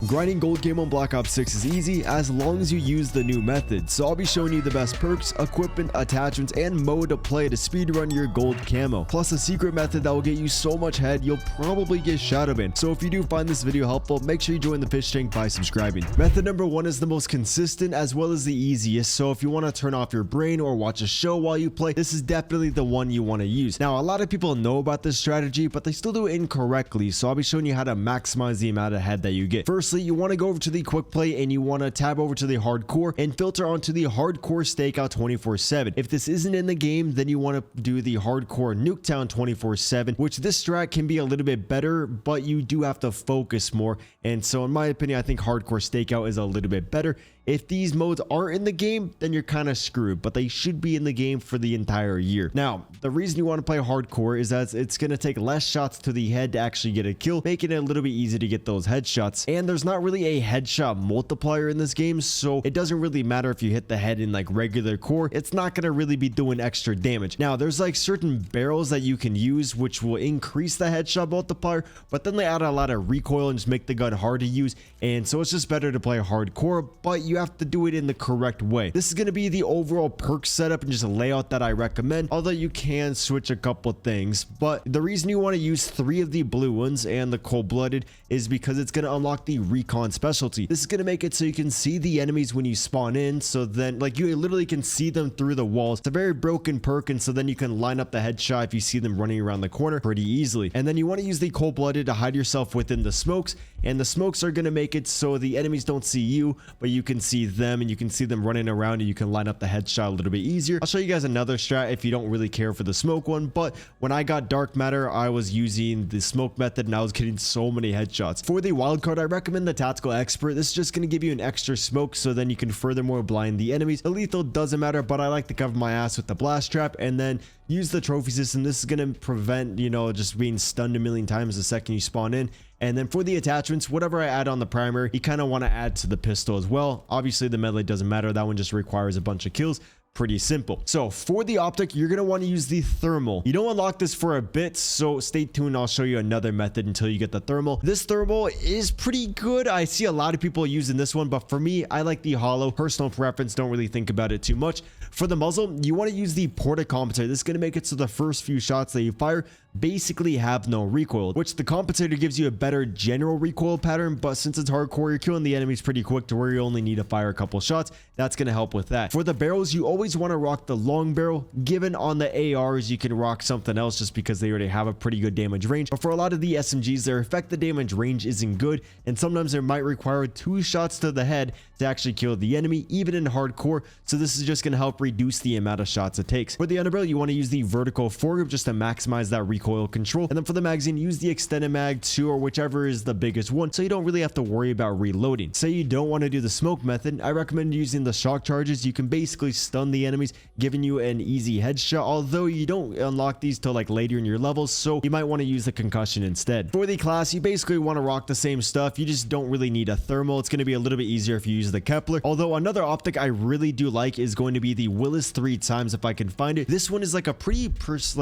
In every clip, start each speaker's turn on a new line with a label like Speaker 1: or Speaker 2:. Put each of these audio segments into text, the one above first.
Speaker 1: Grinding gold camo on Black Ops 6 is easy as long as you use the new method, so I'll be showing you the best perks, equipment, attachments, and mode to play to speedrun your gold camo, plus a secret method that will get you so much head you'll probably get shadow banned. So if you do find this video helpful, make sure you join the fish tank by subscribing. Method number 1 is the most consistent as well as the easiest, so if you want to turn off your brain or watch a show while you play, this is definitely the one you want to use. Now, a lot of people know about this strategy, but they still do it incorrectly, so I'll be showing you how to maximize the amount of head that you get. Firstly, you want to go over to the quick play and you want to tab over to the hardcore and filter onto the hardcore stakeout 24/7. If this isn't in the game, then you want to do the hardcore nuketown 24/7, which this strat can be a little bit better, but you do have to focus more. And so in my opinion, I think hardcore stakeout is a little bit better. If these modes aren't in the game, then you're kind of screwed, but they should be in the game for the entire year. Now, the reason you want to play hardcore is that it's going to take less shots to the head to actually get a kill, making it a little bit easier to get those headshots. And there's not really a headshot multiplier in this game, so it doesn't really matter if you hit the head in like regular core. It's not going to really be doing extra damage. Now, there's like certain barrels that you can use which will increase the headshot multiplier, but then they add a lot of recoil and just make the gun hard to use. And so it's just better to play hardcore, but you have to do it in the correct way. This is going to be the overall perk setup and just a layout that I recommend, although you can switch a couple things. But the reason you want to use 3 of the blue ones and the cold-blooded is because it's going to unlock the recon specialty. This is going to make it so you can see the enemies when you spawn in, so then like you literally can see them through the walls. It's a very broken perk, and so then you can line up the headshot if you see them running around the corner pretty easily. And then you want to use the cold-blooded to hide yourself within the smokes, and the smokes are going to make it so the enemies don't see you, but you can see them and you can see them running around, and you can line up the headshot a little bit easier. I'll show you guys another strat if you don't really care for the smoke one, but when I got dark matter, I was using the smoke method and I was getting so many headshots. For the wild card, I recommend the tactical expert. This is just going to give you an extra smoke, so then you can furthermore blind the enemies. The lethal doesn't matter, but I like to cover my ass with the blast trap and then use the trophy system. This is going to prevent, you know, just being stunned a million times the second you spawn in. And then for the attachments, whatever I add on the primary, you kind of want to add to the pistol as well. Obviously, the melee doesn't matter. That one just requires a bunch of kills. Pretty simple. So for the optic, you're going to want to use the thermal. You don't unlock this for a bit, so stay tuned. I'll show you another method until you get the thermal. This thermal is pretty good. I see a lot of people using this one, but for me, I like the hollow. Personal preference, don't really think about it too much. For the muzzle, you want to use the porta compensator. This is going to make it so the first few shots that you fire basically have no recoil, which the compensator gives you a better general recoil pattern, but since it's hardcore, you're killing the enemies pretty quick to where you only need to fire a couple shots. That's going to help with that. For the barrels, you always want to rock the long barrel. Given on the ARs, you can rock something else just because they already have a pretty good damage range, but for a lot of the SMGs, their effective damage range isn't good, and sometimes it might require 2 shots to the head to actually kill the enemy, even in hardcore. So this is just going to help reduce the amount of shots it takes. For the underbarrel, you want to use the vertical foregrip just to maximize that recoil control. And then for the magazine, use the extended mag 2 or whichever is the biggest one, so you don't really have to worry about reloading. Say you don't want to do the smoke method, I recommend using the shock charges. You can basically stun the enemies, giving you an easy headshot, although you don't unlock these till like later in your levels, so you might want to use the concussion instead. For the class, you basically want to rock the same stuff. You just don't really need a thermal. It's going to be a little bit easier if you use the Kepler, although another optic I really do like is going to be the Willis 3 times if I can find it. This one is like a pretty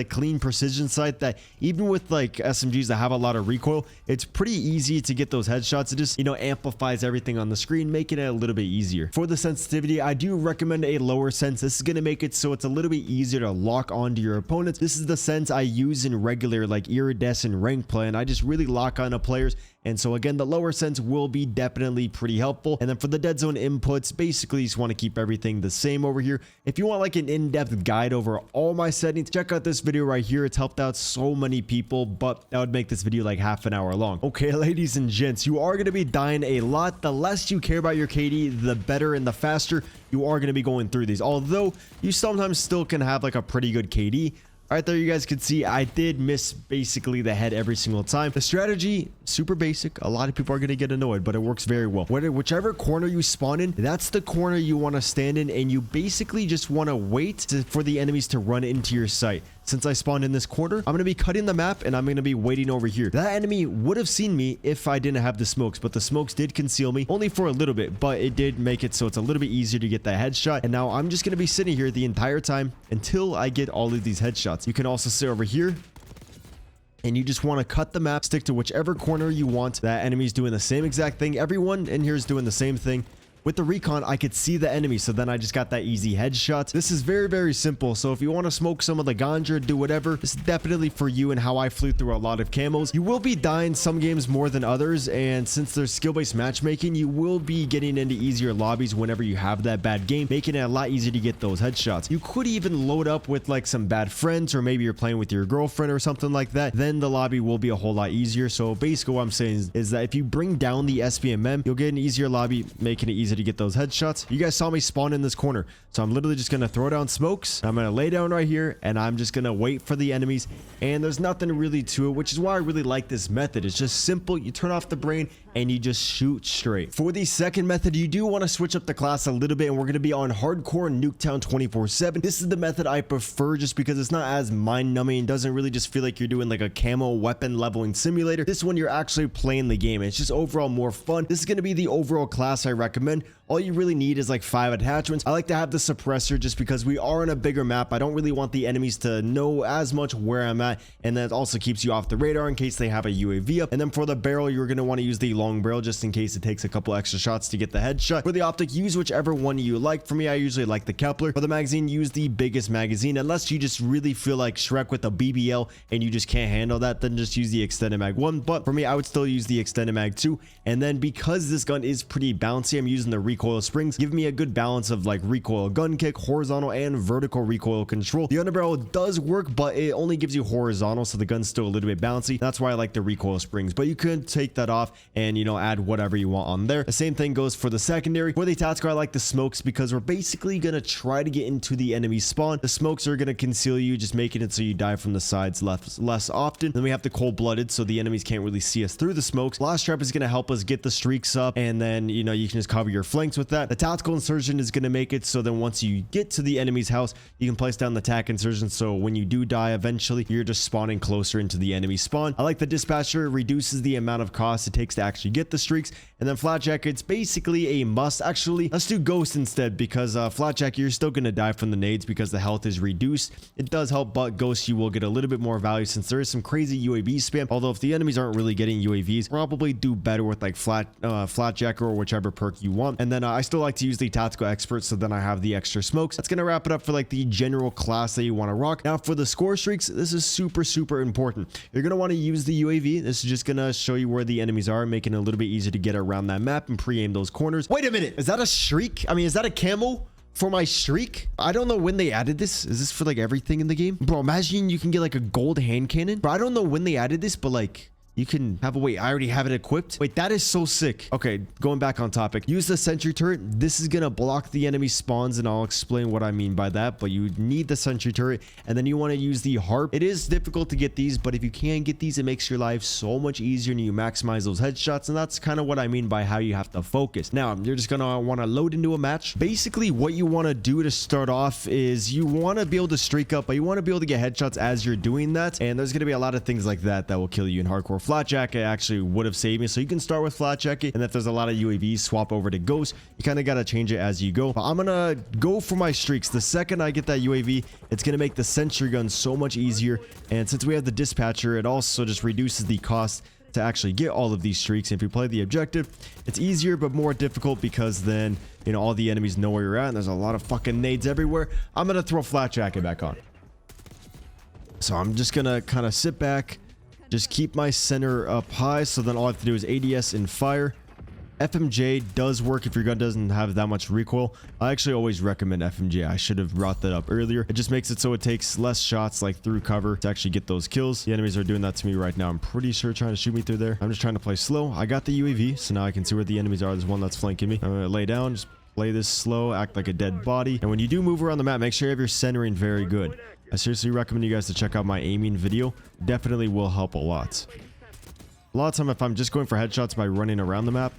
Speaker 1: clean precision sight that even with like SMGs that have a lot of recoil, it's pretty easy to get those headshots. It just, you know, amplifies everything on the screen, making it a little bit easier. For the sensitivity, I do recommend a lower sense. This is going to make it so it's a little bit easier to lock onto your opponents. This is the sense I use in regular like iridescent rank play, and I just really lock onto players. And so again, the lower sense will be definitely pretty helpful. And then for the dead zone inputs, basically you just want to keep everything the same over here. If you want like an in-depth guide over all my settings, check out this video right here. It's helped out so many people, but that would make this video like half an hour long. Okay, ladies and gents, you are going to be dying a lot. The less you care about your KD, the better and the faster you are going to be going through these. Although you sometimes still can have like a pretty good KD. Right there, you guys can see I did miss basically the head every single time. The strategy, super basic. A lot of people are going to get annoyed, but it works very well. Whichever corner you spawn in, that's the corner you want to stand in, and you basically just want to wait for the enemies to run into your sight. Since I spawned in this corner, I'm going to be cutting the map and I'm going to be waiting over here. That enemy would have seen me if I didn't have the smokes, but the smokes did conceal me only for a little bit, but it did make it so it's a little bit easier to get that headshot. And now I'm just going to be sitting here the entire time until I get all of these headshots. You can also sit over here and you just want to cut the map, stick to whichever corner you want. That enemy's doing the same exact thing. Everyone in here is doing the same thing. With the recon, I could see the enemy, so then I just got that easy headshot. This is very, very simple. So if you want to smoke some of the ganja, do whatever. This is definitely for you and how I flew through a lot of camos. You will be dying some games more than others, and since there's skill-based matchmaking, you will be getting into easier lobbies whenever you have that bad game, making it a lot easier to get those headshots. You could even load up with like some bad friends, or maybe you're playing with your girlfriend or something like that. Then the lobby will be a whole lot easier. So basically what I'm saying is that if you bring down the SPMM, you'll get an easier lobby, making it easier to get those headshots. You guys saw me spawn in this corner, so I'm literally just gonna throw down smokes. I'm gonna lay down right here, and I'm just gonna wait for the enemies, and there's nothing really to it, which is why I really like this method. It's just simple. You turn off the brain and you just shoot straight. For the second method, you do want to switch up the class a little bit, and we're going to be on hardcore Nuketown 24/7. This is the method I prefer just because it's not as mind-numbing. It doesn't really just feel like you're doing like a camo weapon leveling simulator. This one, you're actually playing the game. It's just overall more fun. This is going to be the overall class I recommend. All you really need is like 5 attachments. I like to have the suppressor just because we are on a bigger map. I don't really want the enemies to know as much where I'm at, and that also keeps you off the radar in case they have a UAV up. And then for the barrel, you're going to want to use the long barrel just in case it takes a couple extra shots to get the headshot. For the optic, use whichever one you like. For me, I usually like the Kepler. For the magazine, use the biggest magazine. Unless you just really feel like Shrek with a BBL and you just can't handle that, then just use the extended mag 1. But for me, I would still use the extended mag 2. And then because this gun is pretty bouncy, I'm using the recoil springs, give me a good balance of like recoil gun kick, horizontal and vertical recoil control. The underbarrel does work, but it only gives you horizontal, so the gun's still a little bit bouncy. That's why I like the recoil springs, but you could take that off and, you know, add whatever you want on there. The same thing goes for the secondary. For the tactical, I like the smokes because we're basically gonna try to get into the enemy spawn. The smokes are gonna conceal you, just making it so you die from the sides less often. Then we have the cold-blooded, so the enemies can't really see us through the smokes. Last trap is gonna help us get the streaks up, and then, you know, you can just cover your flanks with that. The tactical insertion is gonna make it so then once you get to the enemy's house, you can place down the tac insertion, so when you do die eventually, you're just spawning closer into the enemy spawn. I like the dispatcher. It reduces the amount of cost it takes to actually get the streaks. And then flat jacket's basically a must. Actually, let's do ghost instead, because flat jacket, you're still gonna die from the nades because the health is reduced. It does help, but ghost, you will get a little bit more value since there is some crazy UAV spam. Although if the enemies aren't really getting UAVs, probably do better with like flat jacket or whichever perk you want. And then I still like to use the tactical expert, so then I have the extra smokes. That's gonna wrap it up for like the general class that you want to rock. Now for the score streaks, this is super important. You're gonna want to use the UAV. This is just gonna show you where the enemies are, making it a little bit easier to get around that map and pre-aim those corners. Wait a minute, is that a streak? I mean, is that a camo for my streak? I don't know when they added this. Is this for like everything in the game? Bro, imagine you can get like a gold hand cannon. Bro, I don't know when they added this, but like you can have a wait. I already have it equipped. Wait, that is so sick. Okay, going back on topic. Use the sentry turret. This is gonna block the enemy spawns, and I'll explain what I mean by that. But you need the sentry turret, and then you want to use the harp. It is difficult to get these, but if you can get these, it makes your life so much easier, and you maximize those headshots. And that's kind of what I mean by how you have to focus. Now, you're just gonna want to load into a match. Basically, what you want to do to start off is you want to be able to streak up, but you want to be able to get headshots as you're doing that. And there's gonna be a lot of things like that that will kill you in hardcore. Flat jacket actually would have saved me, so you can start with flat jacket, and if there's a lot of UAVs, swap over to ghost. You kind of got to change it as you go. But I'm gonna go for my streaks. The second I get that UAV, it's gonna make the sentry gun so much easier, and since we have the dispatcher, it also just reduces the cost to actually get all of these streaks. And if you play the objective, it's easier but more difficult because then, you know, all the enemies know where you're at, and there's a lot of fucking nades everywhere. I'm gonna throw flat jacket back on, so I'm just gonna kind of sit back, just keep my center up high, so then all I have to do is ADS and fire. FMJ does work if your gun doesn't have that much recoil. I actually always recommend FMJ. I should have brought that up earlier. It just makes it so it takes less shots like through cover to actually get those kills. The enemies are doing that to me right now. I'm pretty sure trying to shoot me through there. I'm just trying to play slow. I got the UAV, so now I can see where the enemies are. There's one that's flanking me. I'm gonna lay down, just play this slow, act like a dead body. And when you do move around the map, make sure you have your centering very good. I seriously recommend you guys to check out my aiming video. Definitely will help a lot. A lot of time, if I'm just going for headshots by running around the map,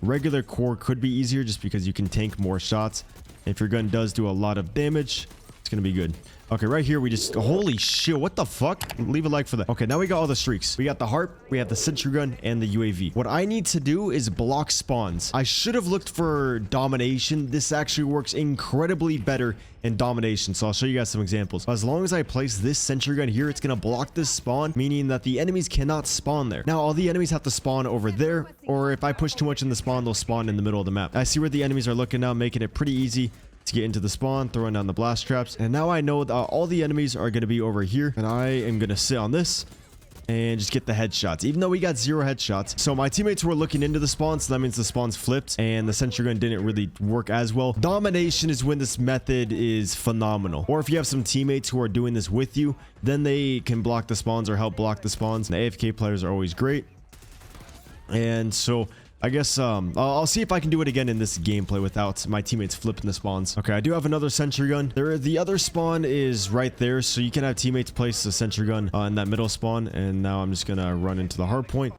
Speaker 1: regular core could be easier just because you can tank more shots. If your gun does do a lot of damage, it's going to be good. Okay, right here, we just... Holy shit, what the fuck? Leave a like for that. Okay, now we got all the streaks. We got the harp, we have the sentry gun, and the UAV. What I need to do is block spawns. I should have looked for domination. This actually works incredibly better in domination, so I'll show you guys some examples. As long as I place this sentry gun here, it's gonna block this spawn, meaning that the enemies cannot spawn there. Now, all the enemies have to spawn over there, or if I push too much in the spawn, they'll spawn in the middle of the map. I see where the enemies are looking now, making it pretty easy to get into the spawn, throwing down the blast traps. And now I know that all the enemies are going to be over here, and I am going to sit on this and just get the headshots, even though we got 0 headshots. So my teammates were looking into the spawn, so that means the spawns flipped and the sentry gun didn't really work as well. Domination is when this method is phenomenal. Or if you have some teammates who are doing this with you, then they can block the spawns or help block the spawns. And the AFK players are always great. And so I guess I'll see if I can do it again in this gameplay without my teammates flipping the spawns. Okay, I do have another sentry gun. The other spawn is right there, so you can have teammates place the sentry gun in that middle spawn. And now I'm just gonna run into the hard point.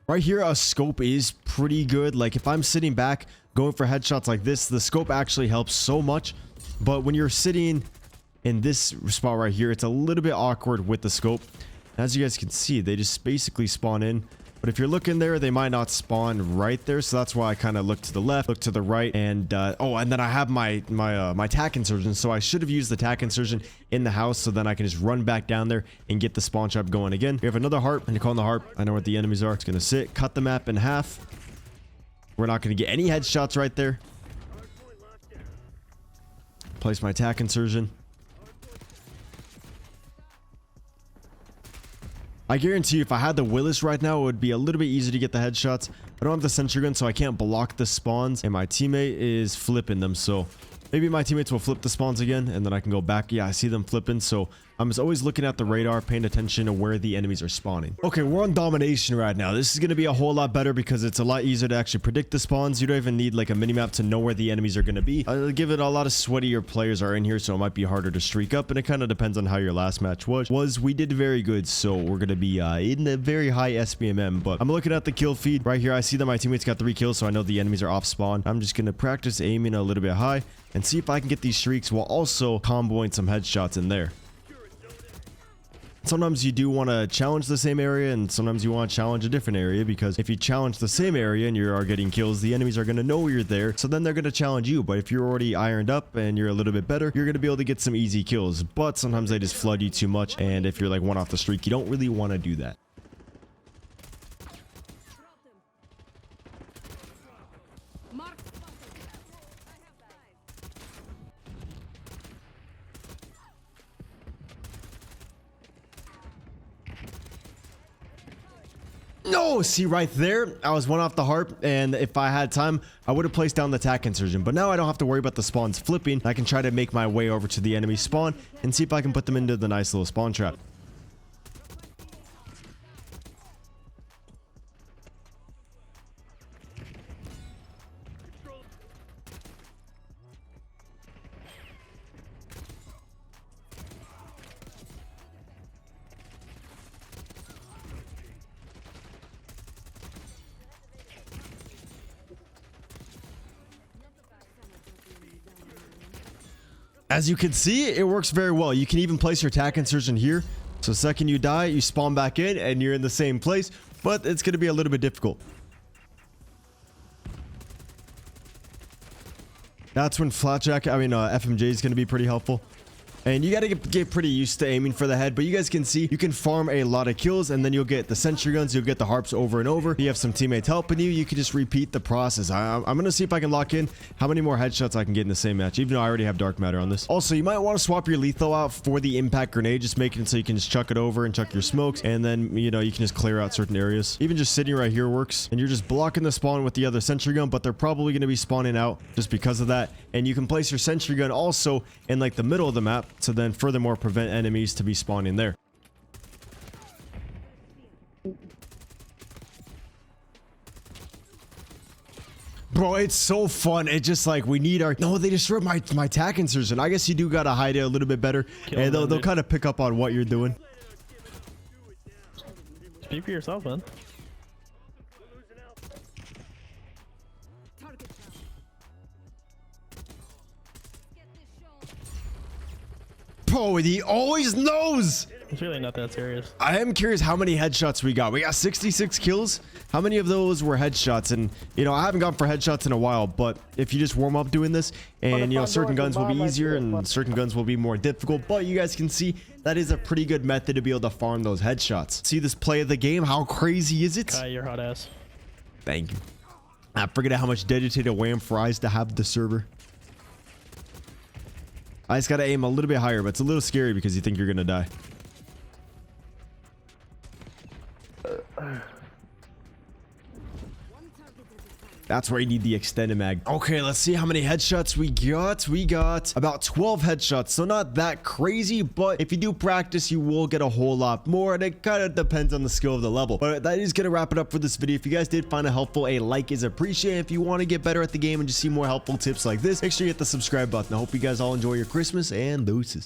Speaker 1: Right here, a scope is pretty good. Like if I'm sitting back going for headshots like this, the scope actually helps so much. But when you're sitting in this spot right here, it's a little bit awkward with the scope. As you guys can see, they just basically spawn in. But if you're looking there, they might not spawn right there. So that's why I kind of look to the left, look to the right, and oh, and then I have my tac insertion. So I should have used the tac insertion in the house, so then I can just run back down there and get the spawn trap going again. We have another harp, and you call on the harp. I know where the enemies are. It's gonna sit, cut the map in half. We're not gonna get any headshots right there. Place my tac insertion. I guarantee you, if I had the Willis right now, it would be a little bit easier to get the headshots. I don't have the sentry gun, so I can't block the spawns, and my teammate is flipping them. So maybe my teammates will flip the spawns again, and then I can go back. Yeah, I see them flipping, so I'm just always looking at the radar, paying attention to where the enemies are spawning. Okay, we're on domination right now. This is going to be a whole lot better because it's a lot easier to actually predict the spawns. You don't even need like a minimap to know where the enemies are going to be. I'll give it a lot of sweatier players are in here, so it might be harder to streak up, and it kind of depends on how your last match was. We did very good, so we're going to be in a very high SPMM, but I'm looking at the kill feed right here. I see that my teammates got 3 kills, so I know the enemies are off spawn. I'm just going to practice aiming a little bit high and see if I can get these streaks while also comboing some headshots in there. Sometimes you do want to challenge the same area, and sometimes you want to challenge a different area, because if you challenge the same area and you are getting kills, the enemies are going to know you're there, so then they're going to challenge you. But if you're already ironed up and you're a little bit better, you're going to be able to get some easy kills. But sometimes they just flood you too much, and if you're like one off the streak, you don't really want to do that. No, see right there, I was one off the harp, and if I had time, I would have placed down the tac insertion. But now I don't have to worry about the spawns flipping. I can try to make my way over to the enemy spawn and see if I can put them into the nice little spawn trap. As you can see, it works very well. You can even place your tac insertion here. So second you die, you spawn back in and you're in the same place, but it's going to be a little bit difficult. That's when FMJ is going to be pretty helpful. And you got to get pretty used to aiming for the head, but you guys can see you can farm a lot of kills, and then you'll get the sentry guns, you'll get the harps over and over. You have some teammates helping you, you can just repeat the process. I'm going to see if I can lock in how many more headshots I can get in the same match, even though I already have dark matter on this. Also, you might want to swap your lethal out for the impact grenade, just making it so you can just chuck it over and chuck your smokes, and then, you know, you can just clear out certain areas. Even just sitting right here works, and you're just blocking the spawn with the other sentry gun, but they're probably going to be spawning out just because of that. And you can place your sentry gun also in like the middle of the map, to then furthermore prevent enemies to be spawning there. Bro, it's so fun. It's just like we need our... No, they destroyed my tac insertion. I guess you do gotta hide it a little bit better, and they'll kind of pick up on what you're doing.
Speaker 2: Speak for yourself, man.
Speaker 1: Oh, he always knows.
Speaker 2: It's really not that serious.
Speaker 1: I am curious how many headshots we got. We got 66 kills. How many of those were headshots? And, you know, I haven't gone for headshots in a while, but if you just warm up doing this, and, you know, certain guns will be easier and certain guns will be more difficult, but you guys can see that is a pretty good method to be able to farm those headshots. See this play of the game? How crazy is it?
Speaker 2: Kai, you're hot ass.
Speaker 1: Thank you. I forget how much dedicated wham fries to have the server. I just gotta aim a little bit higher, but it's a little scary because you think you're gonna die. That's where you need the extended mag. Okay, let's see how many headshots we got. We got about 12 headshots, so not that crazy, but if you do practice, you will get a whole lot more, and it kind of depends on the skill of the level. But that is gonna wrap it up for this video. If you guys did find it helpful, a like is appreciated. If you want to get better at the game and just see more helpful tips like this, make sure you hit the subscribe button. I hope you guys all enjoy your Christmas, and deuces.